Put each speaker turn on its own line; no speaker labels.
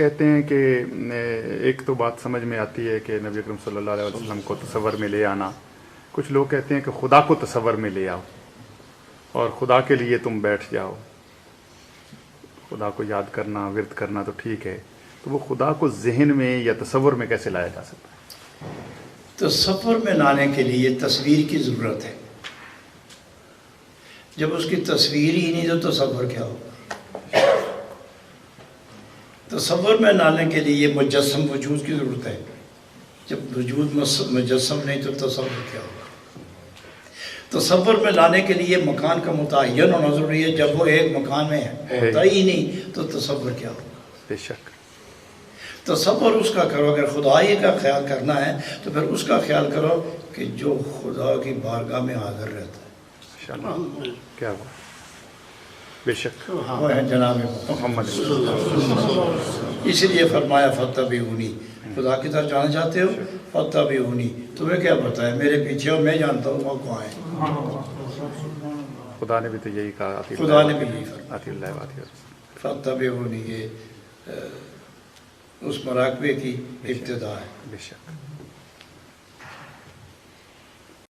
کہتے ہیں کہ ایک تو بات سمجھ میں آتی ہے کہ نبی اکرم صلی اللہ علیہ وسلم کو تصور میں لے آنا، کچھ لوگ کہتے ہیں کہ خدا کو تصور میں لے آؤ اور خدا کے لیے تم بیٹھ جاؤ، خدا کو یاد کرنا ورد کرنا تو ٹھیک ہے، تو وہ خدا کو ذہن میں یا تصور میں کیسے لایا جا سکتا ہے؟
تصور میں لانے کے لیے تصویر کی ضرورت ہے. جب اس کی تصویر ہی نہیں تو تصور کیا ہوگا؟ تصور میں لانے کے لیے مجسم وجود کی ضرورت ہے. جب وجود مجسم نہیں تو تصور کیا ہوگا؟ تصور میں لانے کے لیے مکان کا متعین ہونا ضروری ہے. جب وہ ایک مکان میں ہوتا ہی نہیں تو تصور کیا ہوگا؟
بے شک.
تصور اس کا کرو، اگر خدائی کا خیال کرنا ہے تو پھر اس کا خیال کرو کہ جو خدا کی بارگاہ میں حاضر رہتا ہے.
انشاءاللہ کیا ہوا؟ بے شک
وہ ہے جناب
محمد.
اس لیے فرمایا فتبعونی، خدا کی طرف جانا چاہتے ہو فتبعونی. تمہیں کیا پتہ ہے، میرے پیچھے ہو، میں جانتا ہوں وہ کہاں ہے.
خدا نے بھی تو یہی کہا،
خدا نے بھی یہی فرمایا
آتی اللہ واتی اللہ.
فتبعونی، یہ اس مراقبے کی ابتدا ہے.
بے شک.